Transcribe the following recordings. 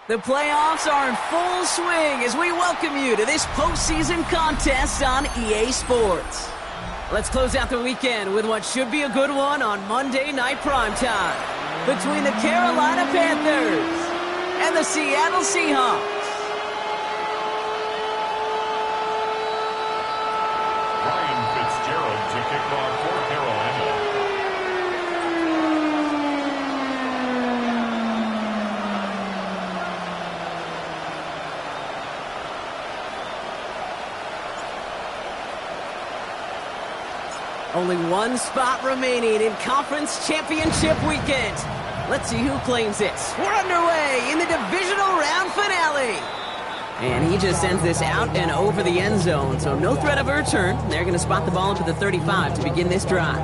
The playoffs are in full swing as we welcome you to this postseason contest on EA Sports. Let's close out the weekend with what should be a good one on Monday Night Primetime between the Carolina Panthers and the Seattle Seahawks. Ryan Fitzgerald to kick off for Carolina. Only one spot remaining in Conference Championship Weekend. Let's see who claims it. We're underway in the divisional round finale. And he just sends this out and over the end zone, so no threat of a return. They're going to spot the ball up to the 35 to begin this drive.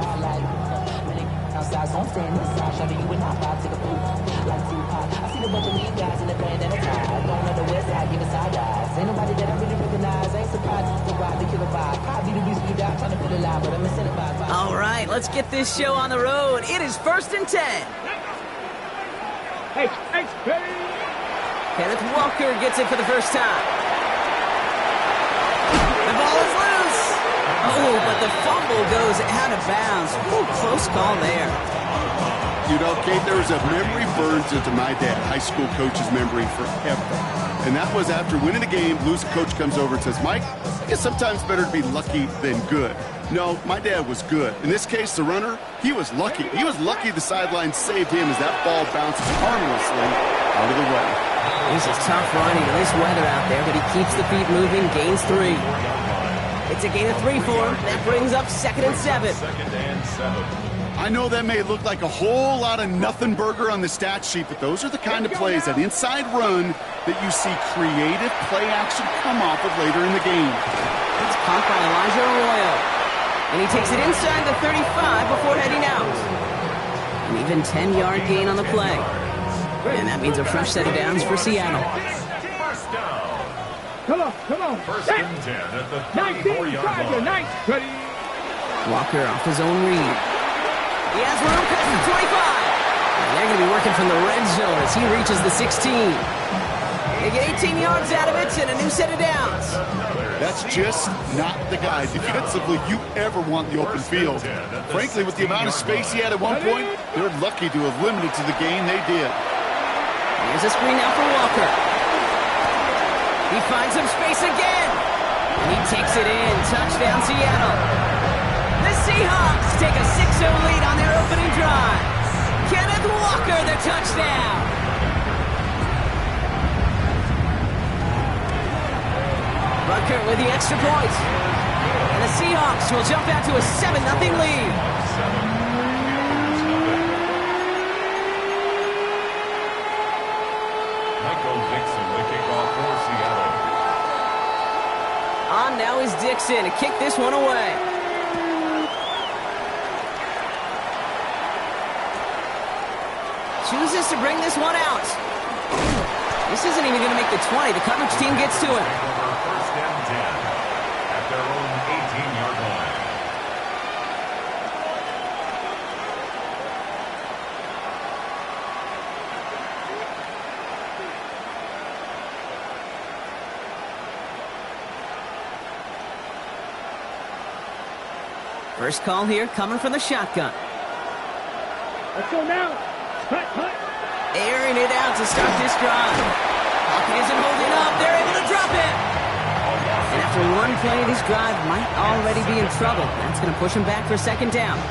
All right, let's get this show on the road. It is 1st and 10. Kenneth Walker gets it for the first time. The ball is loose. Oh, but the fumble goes out of bounds. Ooh, close call there. You know, Kate, there's a memory burns into my dad, high school coach's memory forever. And that was after winning the game, Blues coach comes over and says, Mike, it's sometimes better to be lucky than good. No, my dad was good. In this case, the runner, he was lucky. He was lucky the sideline saved him as that ball bounces harmlessly out of the way. This is tough running in this weather out there, but he keeps the feet moving, gains 3. It's a gain of 3 for him. That brings up 2nd and 7. I know that may look like a whole lot of nothing burger on the stat sheet, but those are the kind of plays, that inside run, that you see creative play action come off of later in the game. It's caught by Elijah Arroyo. And he takes it inside the 35 before heading out. An even 10-yard gain on the play. And that means a fresh set of downs for Seattle. Come on. 1st and 10 at the 34-yard line. Walker off his own read. He has room past the 25. And they're going to be working from the red zone as he reaches the 16. They get 18 yards out of it and a new set of downs. That's just not the guy defensively you ever want the open field. Frankly, with the amount of space he had at one point, they're lucky to have limited to the game they did. Here's a screen now for Walker. He finds some space again. And he takes it in. Touchdown, Seattle. The Seahawks take a 6-0 lead on their opening drive. Kenneth Walker, the touchdown. Bucker with the extra point. And the Seahawks will jump out to a 7-0 lead. Michael Dixon, the kickoff for Seattle. On now is Dixon to kick this one away. Chooses to bring this one out. This isn't even going to make the 20. The coverage team gets to it. 1st and 10 at their own 18-yard line. First call here coming from the shotgun. Let's go now. Cut. Airing it out to start this drive. Pocket isn't holding up. They're able to drop it. And after one play, this drive might already be in trouble. That's going to push him back for 2nd down.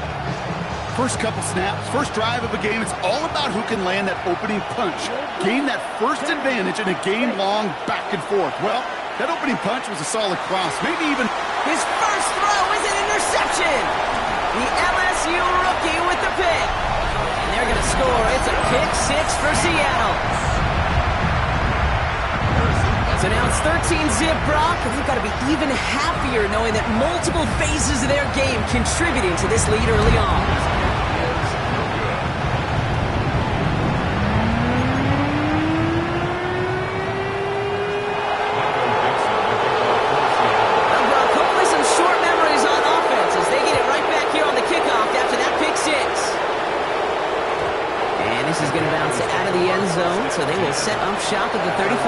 First couple snaps, first drive of a game, it's all about who can land that opening punch. Gain that first advantage in a game-long back and forth. Well, that opening punch was a solid cross. Maybe even... His first throw is an interception. The LSU rookie with the pick. And they're going to score. It's a pick 6 for Seattle. So now it's 13-zip, Brock. And they've got to be even happier knowing that multiple phases of their game contributing to this lead early on. going to bounce out of the end zone, so they will set up shop at the 35.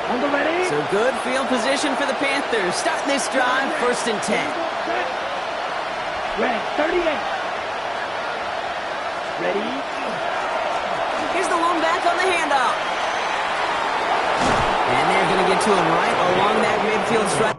On the ready. So good field position for the Panthers. Starting this drive, 1st and 10. Red, 38. Ready. Here's the one back on the handoff. And they're going to get to him right along that midfield stretch.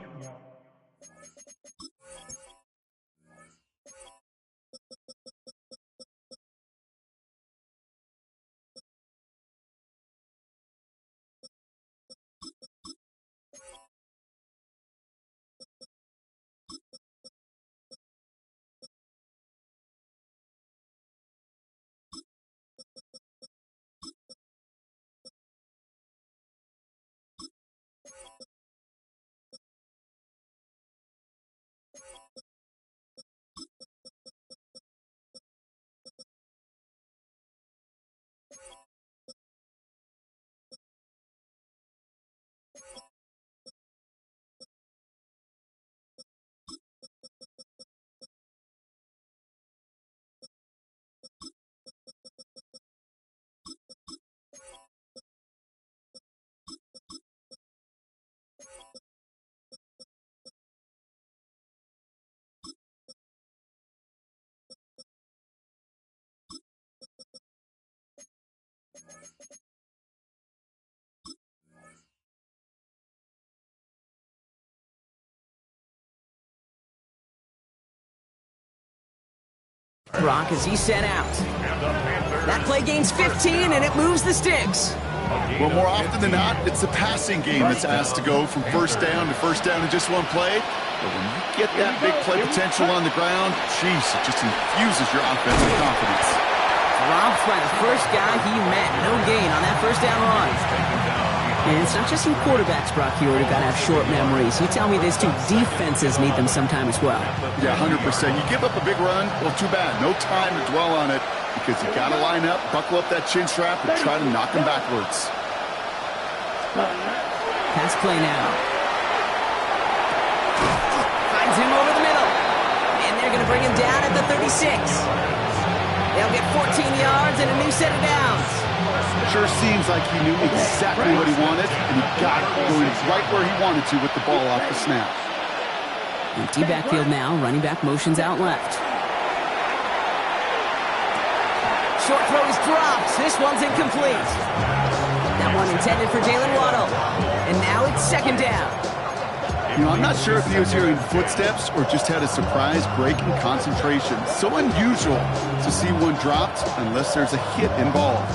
Brock as he's sent out. That play gains 15, and it moves the sticks. Well, more often than not, it's the passing game that's asked to go from first down in just one play. But when you get that big play potential on the ground, geez, it just infuses your offensive confidence. Dropped by the first guy he met. No gain on that first down run. And it's not just some quarterbacks, Brock, here who've got to have short memories. You tell me this too, defenses need them sometime as well. Yeah, 100%. You give up a big run, well, too bad. No time to dwell on it because you got to line up, buckle up that chin strap, and try to knock him backwards. Pass play now. Finds him over the middle. And they're going to bring him down at the 36. They'll get 14 yards and a new set of downs. Sure seems like he knew exactly what he wanted, and he got it going right where he wanted to with the ball off the snap. Empty backfield now. Running back motions out left. Short throw is dropped. This one's incomplete. That one intended for Jalen Waddle. And now it's 2nd down. You know, I'm not sure if he was hearing footsteps or just had a surprise break in concentration. So unusual to see one dropped unless there's a hit involved.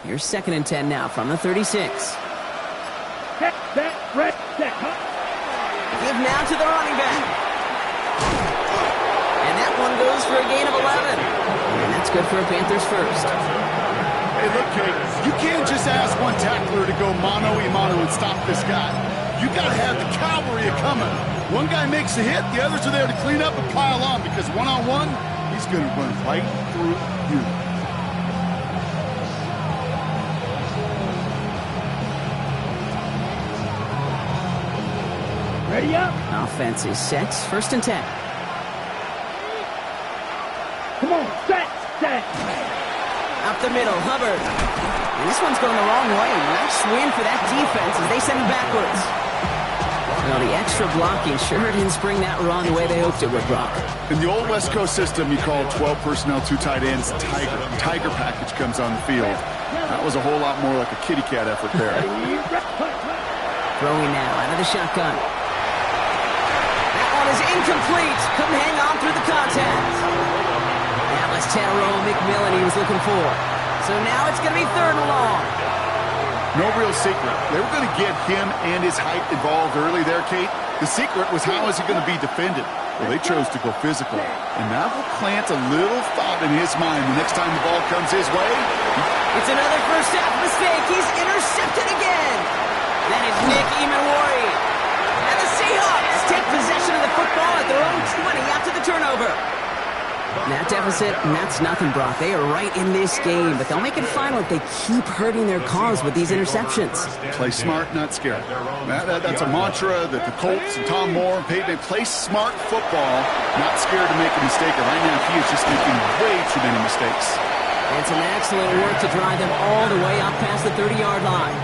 Here's 2nd and 10 now from the 36. Set, red, set. Give now to the running back. And that one goes for a gain of 11. And that's good for a Panthers first. Hey, look, Kate, you can't just ask one tackler to go mano-a-mano and stop this guy. You got to have the cavalry coming. One guy makes a hit, the others are there to clean up and pile on, because one-on-one, he's going to run right through you. Ready up. Offense is set. 1st and 10. Come on, set. Up the middle, Hubbard. And this one's going the wrong way. Nice win for that defense as they send him backwards. Well, the extra blocking sure didn't spring that run the way they hoped it would, Brock. In the old West Coast system, you call 12 personnel, 2 tight ends, Tiger. Tiger package comes on the field. That was a whole lot more like a kitty cat effort there. Throwing now out of the shotgun. That one is incomplete. Couldn't hang on through the contact. That was Tyrone McMillan he was looking for. So now it's going to be 3rd and long. No real secret. They were going to get him and his height involved early there, Kate. The secret was how is he going to be defended? Well, they chose to go physical. And that will plant a little thought in his mind the next time the ball comes his way. It's another first half mistake. He's intercepted again. That is Nick Imawari. And the Seahawks take possession of the football at their own 20 after the turnover. That deficit, and that's nothing, Brock. They are right in this game, but they'll make it final if they keep hurting their cause with these interceptions. Play smart, not scared. That's a mantra that the Colts and Tom Moore and Peyton play smart football, not scared to make a mistake. And right now, he is just making way too many mistakes. And some excellent work to drive them all the way up past the 30-yard line.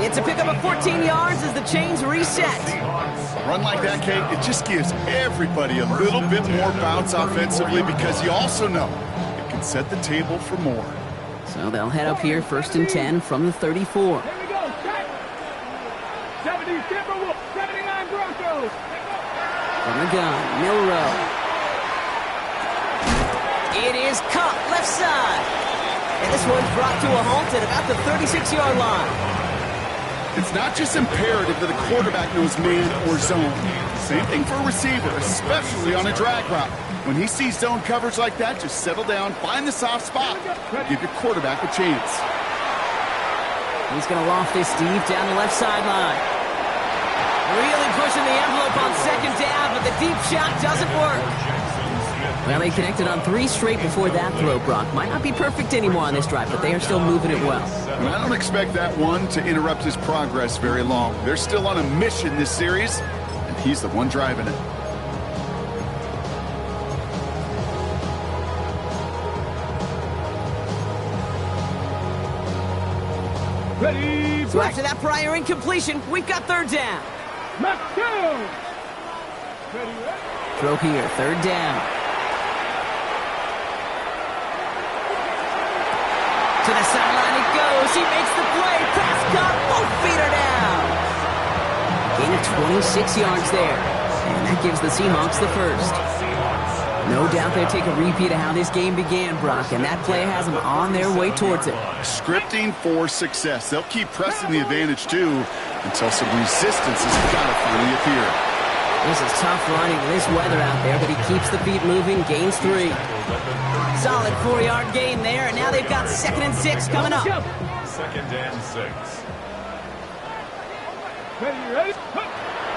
It's a pickup of 14 yards as the chains reset. A run like that, Kate, it just gives everybody a little bit more bounce offensively because you also know it can set the table for more. So they'll head up here, 1st and 10 from the 34. Here we go, set. 70 Timberwolves, 79 Broncos. From the gun, Milrow. It is caught left side. And this one's brought to a halt at about the 36-yard line. It's not just imperative that the quarterback knows man or zone. Same thing for a receiver, especially on a drag route. When he sees zone coverage like that, just settle down, find the soft spot, give your quarterback a chance. He's going to loft this deep down the left sideline. Really pushing the envelope on 2nd down, but the deep shot doesn't work. Well, they connected on 3 straight before that throw, Brock. Might not be perfect anymore on this drive, but they are still moving it well. And I don't expect that one to interrupt his progress very long. They're still on a mission this series, and he's the one driving it. Ready, So after that prior incompletion, we've got 3rd down. let's go. Ready, Throw here, 3rd down. To the sideline it goes. He makes the play. Pass caught. Both feet are down. Gain of 26 yards there. And that gives the Seahawks the first. No doubt they'll take a repeat of how this game began, Brock. And that play has them on their way towards it. Scripting for success. They'll keep pressing the advantage, too, until some resistance has got to finally appear. This is tough running in this weather out there, but he keeps the feet moving, gains 3. Solid 4-yard gain there, and now they've got 2nd and 6 coming up. 2nd and 6. ready.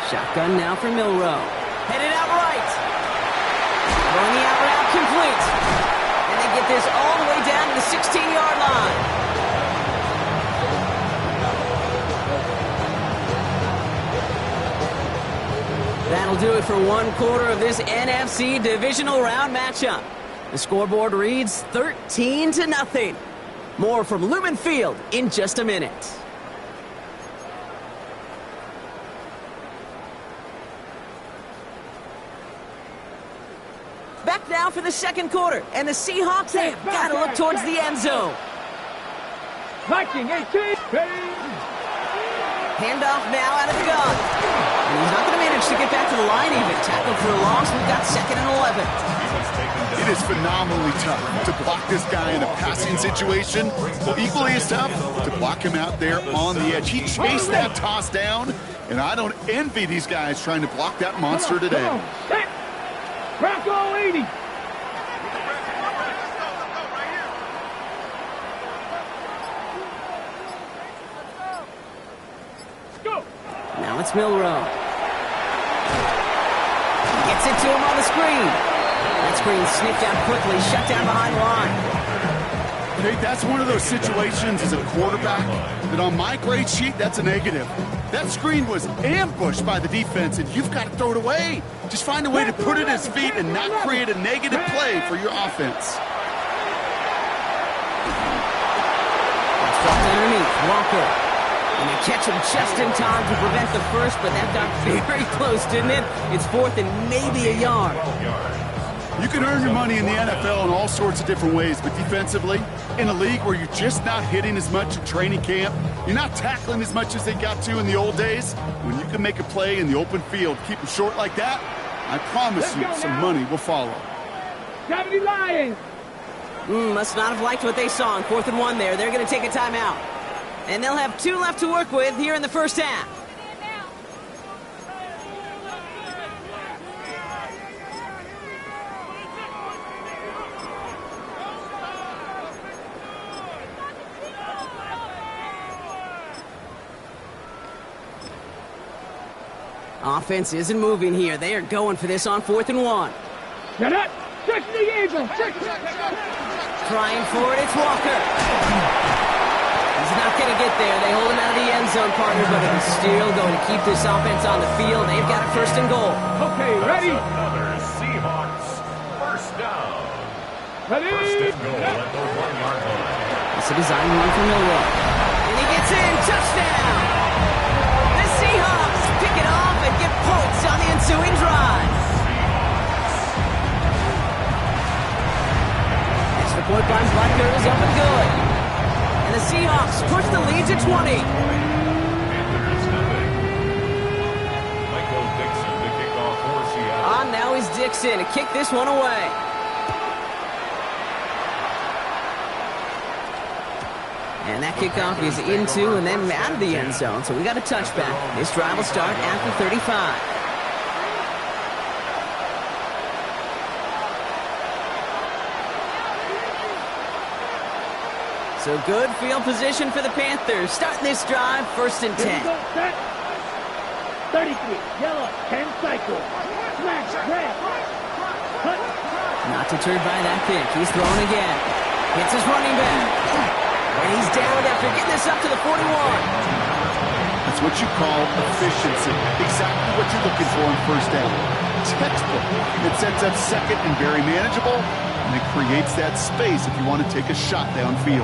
Shotgun now for Milrow. Headed out right. Throwing the out route complete. And they get this all the way down to the 16-yard line. That'll do it for 1/4 of this NFC divisional round matchup. The scoreboard reads 13-0. More from Lumen Field in just a minute. Back now for the 2nd quarter, and the Seahawks have got to look towards the end zone. Viking 18, ready. Handoff now out of the gun. And he's not going to manage to get back to the line even. Tackled for a loss. We've got 2nd and 11. You is phenomenally tough to block this guy in a passing situation. Well, equally as tough to block him out there on the edge. He chased that toss down, and I don't envy these guys trying to block that monster today. Bronco 80. Go. Now it's Milrow. Gets it to him on the screen. That screen snipped out quickly, shut down behind the line. Hey, that's one of those situations as a quarterback that on my grade sheet, that's a negative. That screen was ambushed by the defense, and you've got to throw it away. Just find a way to put it at his feet and not create a negative play for your offense. That's dropped underneath. Walker. And they catch him just in time to prevent the first, but that got very close, didn't it? It's fourth and maybe a yard. You can earn your money in the NFL in all sorts of different ways, but defensively, in a league where you're just not hitting as much in training camp, you're not tackling as much as they got to in the old days, when you can make a play in the open field, keep them short like that, I promise you some money will follow. 70 Lions. Must not have liked what they saw on 4th and 1 there. They're going to take a timeout. And they'll have 2 left to work with here in the first half. Offense isn't moving here. They are going for this on 4th and 1. Get it. Check the Eagle. Trying for it, it's Walker. He's not going to get there. They hold him out of the end zone, partner, but he's still going to keep this offense on the field. They've got it 1st and goal. Okay, ready? Another Seahawks first down. Ready? First and goal at the 1-yard line. It's a design run for Milrow. And he gets in. Touchdown! The Seahawks pick it off and get points on the ensuing drive. Extra point by Butker is up and good. And the Seahawks push the lead to 20. Panthers nothing. Michael Dixon to kick off for Seattle. On now is Dixon to kick this one away. And that kickoff is into and then out of the end zone. So we got a touchback. This drive will start at the 35. So good field position for the Panthers. Starting this drive, 1st and 10. 33, yellow, 10 cycle. Smash, grab. Cut. Not deterred by that kick. He's throwing again. Hits his running back. And he's down after getting this up to the 41. That's what you call efficiency. Exactly what you're looking for on 1st down. Textbook. It sets up 2nd and very manageable, and it creates that space if you want to take a shot downfield.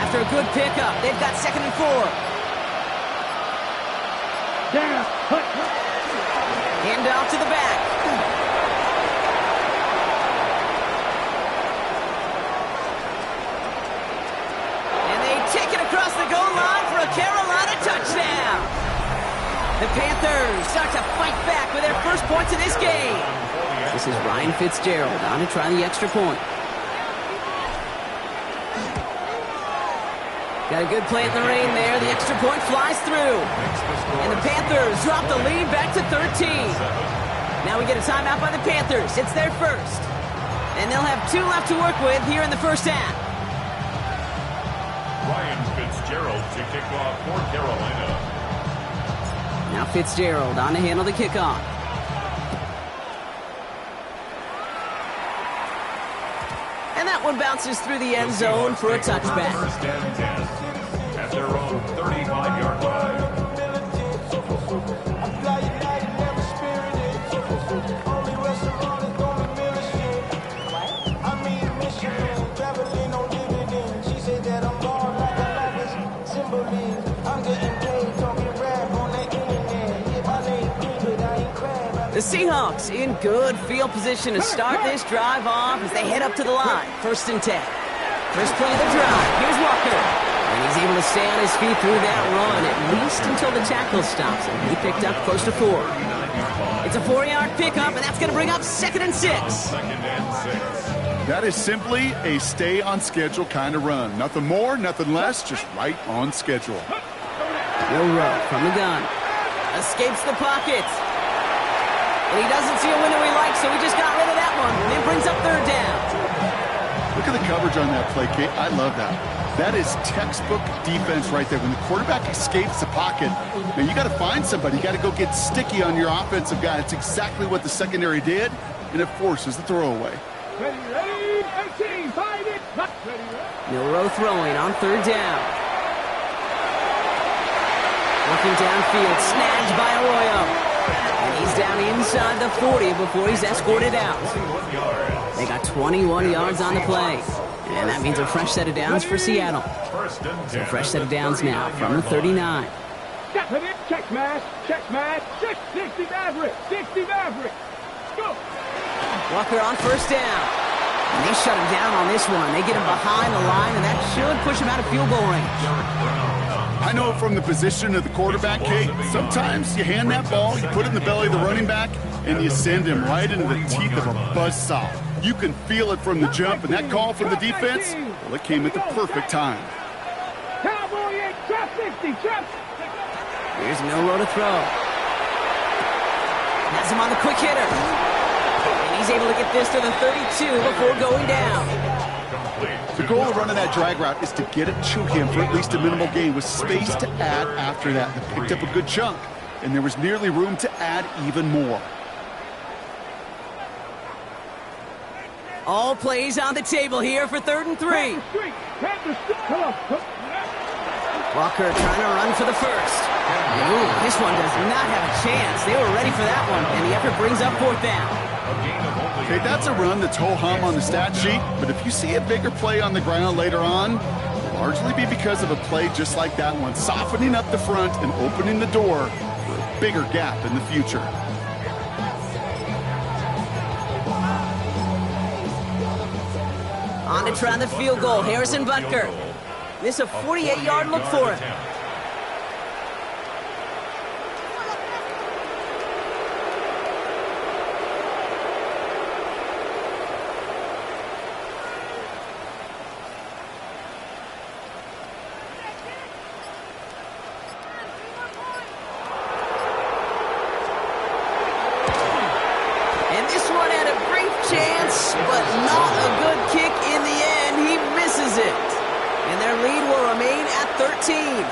After a good pickup, they've got 2nd and 4. Down. Cut. Hand off to the back. Carolina touchdown! The Panthers start to fight back with their first points of this game. This is Ryan Fitzgerald on to try the extra point. Got a good play in the rain there. The extra point flies through. And the Panthers drop the lead back to 13. Now we get a timeout by the Panthers. It's their first. And they'll have 2 left to work with here in the first half. Ryan Fitzgerald to kick off for Carolina. Now Fitzgerald on to handle the kickoff. And that one bounces through the end zone for a touchback. 1st and 10 at their own 35-yard line. The Seahawks in good field position to start this drive off as they head up to the line. 1st and 10. First play of the drive. Here's Walker. And And he's able to stay on his feet through that run, at least until the tackle stops him. He picked up close to 4. It's a 4-yard pickup, and that's going to bring up 2nd and 6. That is simply a stay-on-schedule kind of run. Nothing more, nothing less, just right on schedule. Will Rowe from the gun. Escapes the pocket. And he doesn't see a window he likes, so he just got rid of that one. And it brings up 3rd down. Look at the coverage on that play, Kate. I love that. That is textbook defense right there. When the quarterback escapes the pocket, man, you got to find somebody. You got to go get sticky on your offensive guy. It's exactly what the secondary did, and it forces the throwaway. Ready, 18, find it. Milroe throwing on 3rd down. Looking downfield, snagged by Arroyo. And he's down inside the 40 before he's escorted out. They got 21 yards on the play. And that means a fresh set of downs for Seattle. So fresh set of downs now from the 39. Check smash, 60 Maverick, 60 Maverick. Go. Walker on 1st down. And they shut him down on this one. They get him behind the line, and that should push him out of field goal range. I know from the position of the quarterback, Kate, sometimes you hand that ball, you put it in the belly of the running back, and you send him right into the teeth of a buzzsaw. You can feel it from the jump, and that call from the defense, well, it came at the perfect time. Cowboy 8, trap 60, trap. Here's Milroe to throw. Has him on the quick hitter. And he's able to get this to the 32 before going down. The goal of running that drag route is to get it to him for at least a minimal gain with space to add after that. They picked up a good chunk, and there was nearly room to add even more. All plays on the table here for 3rd and 3. Walker trying to run for the 1st. Ooh, this one does not have a chance. They were ready for that one, and the effort brings up 4th down. Okay, that's a run that's ho-hum on the stat sheet, but if you see a bigger play on the ground later on, it'll largely be because of a play just like that one, softening up the front and opening the door for a bigger gap in the future. On to try the field goal, Harrison Butker. This is a 48-yard look for him. Chance, but not a good kick in the end. He misses it. And their lead will remain at 13.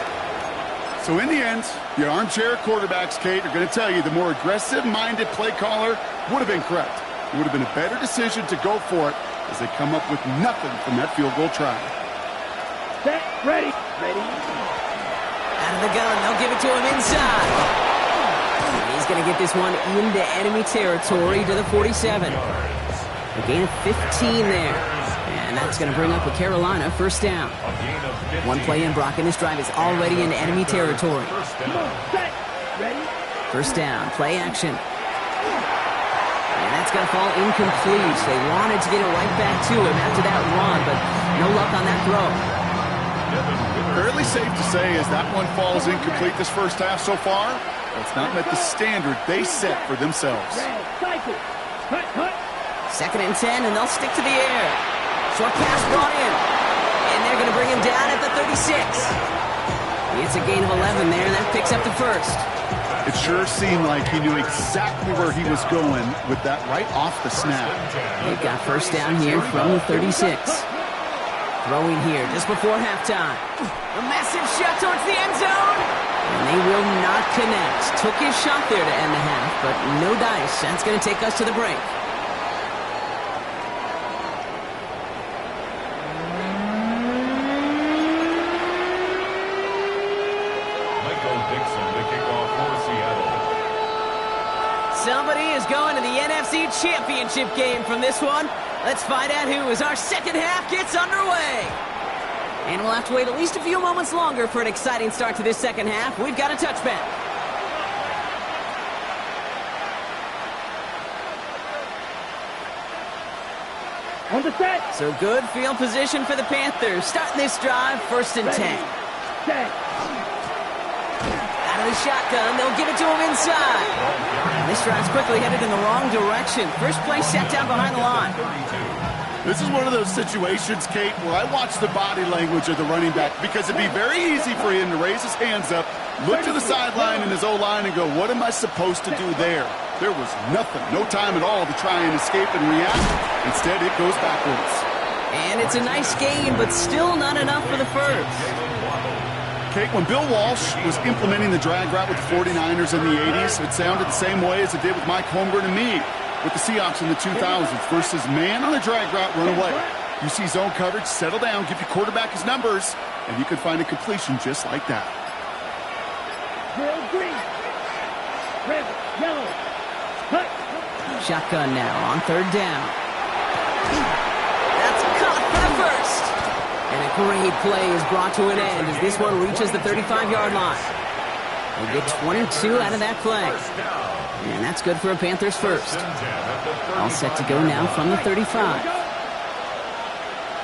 So in the end, the armchair quarterbacks, Kate, are going to tell you the more aggressive-minded play caller would have been correct. It would have been a better decision to go for it as they come up with nothing from that field goal try. Set, ready. Out of the gun, they'll give it to him inside. He's going to get this one into enemy territory to the 47. A gain of 15 there. And that's going to bring up a Carolina 1st down. One play in, Brock, and this drive is already in enemy territory. 1st down, play action. And that's going to fall incomplete. They wanted to get it right back to him after that run, but no luck on that throw. Fairly safe to say as that one falls incomplete this first half so far, it's not met the standard they set for themselves. 2nd and 10, and they'll stick to the air. Short pass brought in. And they're going to bring him down at the 36. It's a gain of 11 there, and that picks up the 1st. It sure seemed like he knew exactly where he was going with that right off the snap. They've got 1st down here from the 36. Throwing here just before halftime. A massive shot towards the end zone. And they will not connect. Took his shot there to end the half, but no dice. That's going to take us to the break. Somebody is going to the NFC Championship game from this one. Let's find out who as our second half gets underway. And we'll have to wait at least a few moments longer for an exciting start to this second half. We've got a touchback. On the set. So good field position for the Panthers. Starting this drive, 1st and 10. Set. Out of the shotgun, they'll give it to him inside. This drive's quickly headed in the wrong direction. First play set down behind the line. This is one of those situations, Kate, where I watch the body language of the running back because it'd be very easy for him to raise his hands up, look to the sideline in his O-line and go, what am I supposed to do there? There was nothing, no time at all to try and escape and react. Instead, it goes backwards. And it's a nice game, but still not enough for the first. Kate, when Bill Walsh was implementing the drag route with the 49ers in the 80s, it sounded the same way as it did with Mike Holmgren and me with the Seahawks in the 2000s versus man on a drag route, run away. You see zone coverage, settle down, give your quarterback his numbers, and you can find a completion just like that. Green. Red. Yellow. Cut. Shotgun now on 3rd down. That's caught for the first. And a great play is brought to an end as this one reaches the 35-yard line. They get 22 out of that play. And that's good for a Panthers first. All set to go now from the 35.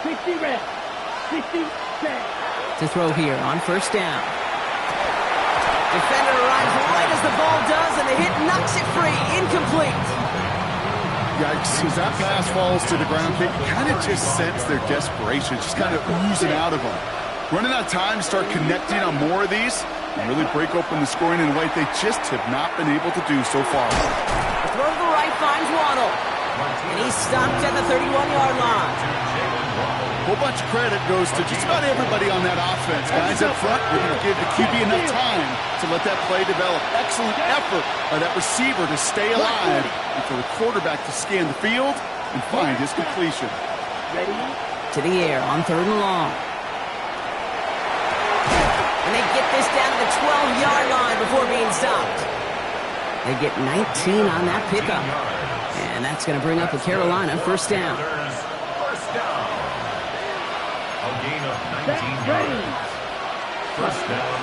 60 red. 60 set. To throw here on 1st down. Defender arrives right as the ball does, and the hit knocks it free. Incomplete. Yikes, as that pass falls to the ground, Kate, you kind of just sense their desperation, just kind of oozing out of them. Running out of time to start connecting on more of these and really break open the scoring in a way they just have not been able to do so far. The throw to the right finds Waddle. And he's stopped at the 31-yard line. A whole bunch of credit goes to just about everybody on that offense. Guys up front, we're going to give the QB enough time to let that play develop. Excellent effort by that receiver to stay alive and for the quarterback to scan the field and find his completion. Ready. To the air on 3rd and long. And they get this down to the 12-yard line before being stopped. They get 19 on that pickup. And that's going to bring up the Carolina 1st down. A gain of 19 yards. 1st down.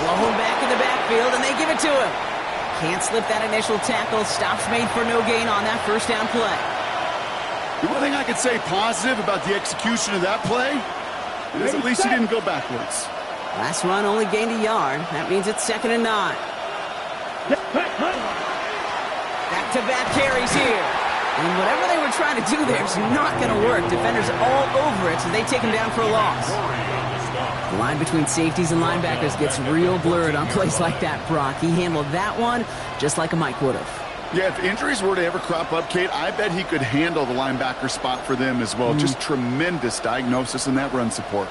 Blown back in the backfield, and they give it to him. Can't slip that initial tackle. Stops made for no gain on that 1st down play. The one thing I could say positive about the execution of that play is at least he didn't go backwards. Last run only gained a yard. That means it's 2nd and 9. Back-to-back carries here. And whatever they were trying to do there is not going to work. Defenders all over it, so they take him down for a loss. The line between safeties and linebackers gets real blurred on plays like that, Brock. He handled that one just like a Mike would have. Yeah, if injuries were to ever crop up, Kate, I bet he could handle the linebacker spot for them as well. Just tremendous diagnosis in that run support.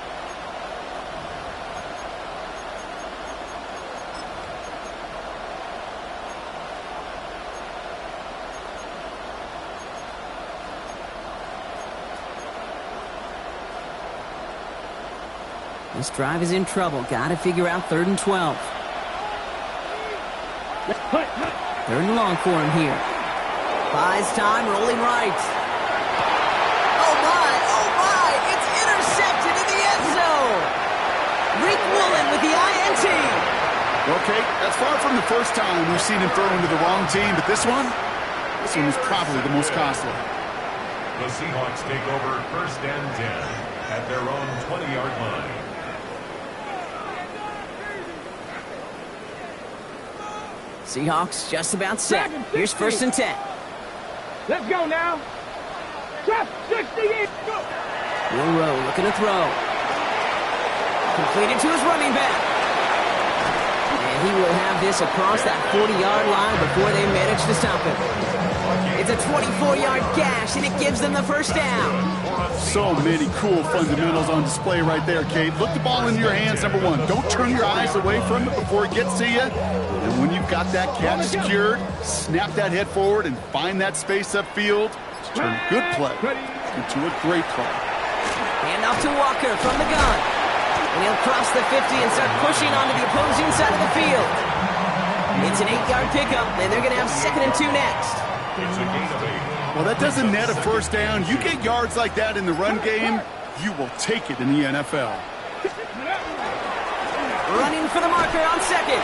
This drive is in trouble. Got to figure out 3rd and 12. 3rd and long for him here. Buys time, rolling right. Oh my, it's intercepted in the end zone. Rick Woolen with the INT. Okay, that's far from the first time we've seen him throw into the wrong team, but this one was probably the most costly. The Seahawks take over 1st and 10 at their own 20-yard line. Seahawks just about set. Here's 1st and 10. Let's go now. Trap 60 in. Go. Will Rowe looking to throw. Completed to his running back. And he will have this across that 40-yard line before they manage to stop him. It's a 24-yard gash, and it gives them the 1st down. So many cool fundamentals on display right there, Kate. Look the ball in your hands, number one. Don't turn your eyes away from it before it gets to you. And when you've got that catch secured, snap that head forward and find that space upfield to turn a good play into a great play. Hand off to Walker from the gun. And he'll cross the 50 and start pushing onto the opposing side of the field. It's an 8-yard pickup, and they're going to have 2nd and 2 next. It's a gain of 8. Well, that doesn't net a 1st down. You get yards like that in the run game, you will take it in the NFL. Running for the marker on 2nd.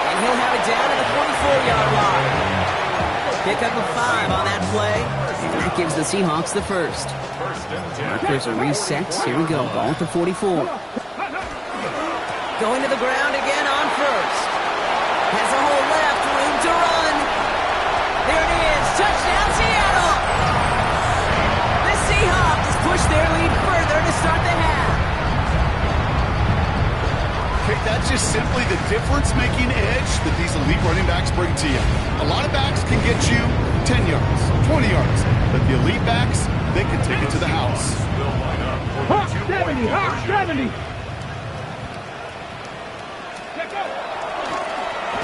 And he'll have it down at the 44-yard line. Pick up a 5 on that play, and that gives the Seahawks the first. Markers are reset. Here we go. Ball at the 44. Going to the ground again on first. Has a hole left, room to run. There it is. Touchdown, Seattle! The Seahawks push their lead further to start the half. Okay, that's just simply the difference-making edge that these elite running backs bring to you. A lot of backs can get you 10 yards, 20 yards, but the elite backs, they can take it to the house. 70, 70.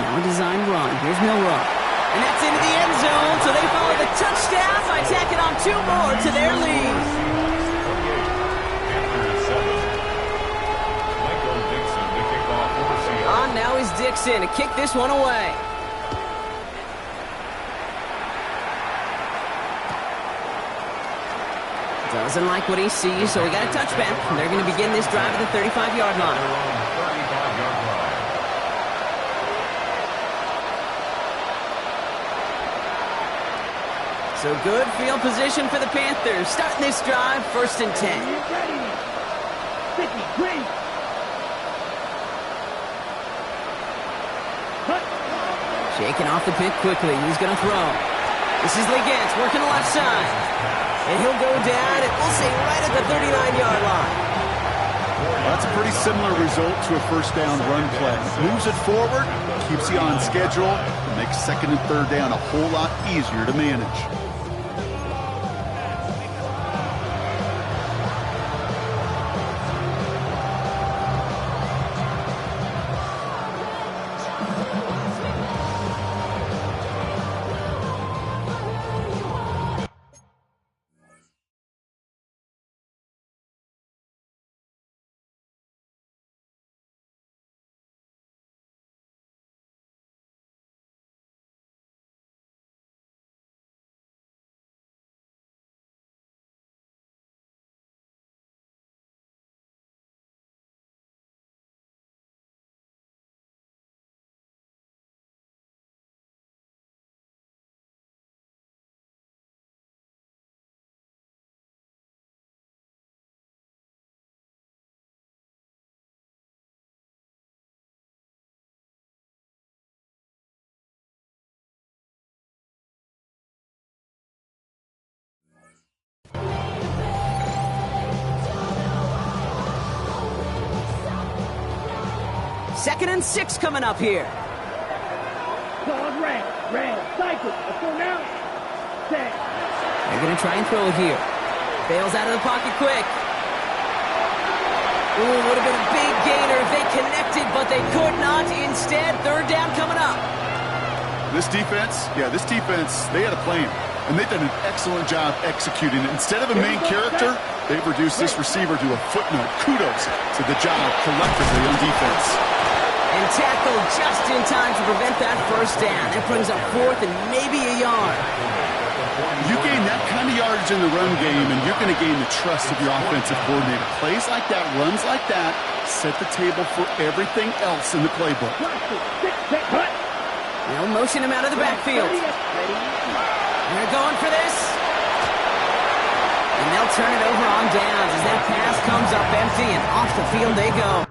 Now a design run. Here's Milrow. And that's into the end zone, so they follow the touchdown by tacking on 2 more to their lead. On now is Dixon to kick this one away. Doesn't like what he sees, so we got a touchback. They're going to begin this drive at the 35-yard line. So good field position for the Panthers. Starting this drive, 1st and 10. Shaking off the pick quickly. He's going to throw. This is Legance working the left side. And he'll go down, and we'll say right at the 39-yard line. That's a pretty similar result to a first down run play. Moves it forward, keeps you on schedule, and makes 2nd and 3rd down a whole lot easier to manage. Second and 6 coming up here. Dog red, cycle. Let's go now. Set. They're going to try and throw it here. Bails out of the pocket quick. Ooh, would have been a big gainer if they connected, but they could not. Instead, 3rd down coming up. This defense, they had a plan, and they've done an excellent job executing it. Instead of a main character, they've reduced this receiver to a footnote. Kudos to the job collectively on defense. And tackled just in time to prevent that 1st down. That brings up 4th and maybe a yard. You gain that kind of yardage in the run game, and you're going to gain the trust of your offensive coordinator. Plays like that, runs like that, set the table for everything else in the playbook. They'll motion him out of the backfield. And they're going for this. And they'll turn it over on downs as that pass comes up empty, and off the field they go.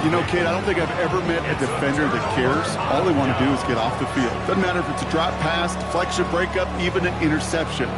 You know, Kate, I don't think I've ever met a defender that cares. All they want to do is get off the field. Doesn't matter if it's a drop pass, deflection, breakup, even an interception.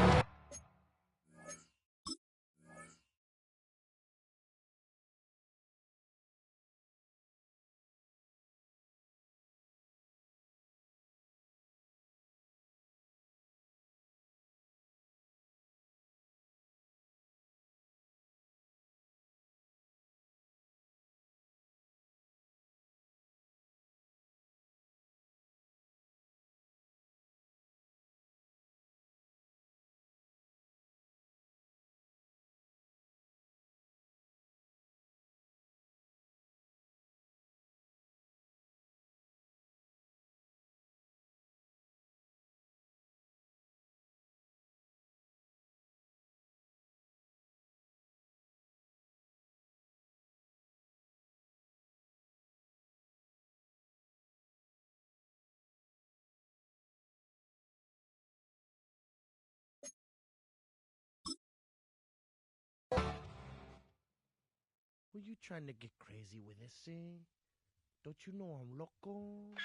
Were you trying to get crazy with this, eh? Don't you know I'm loco?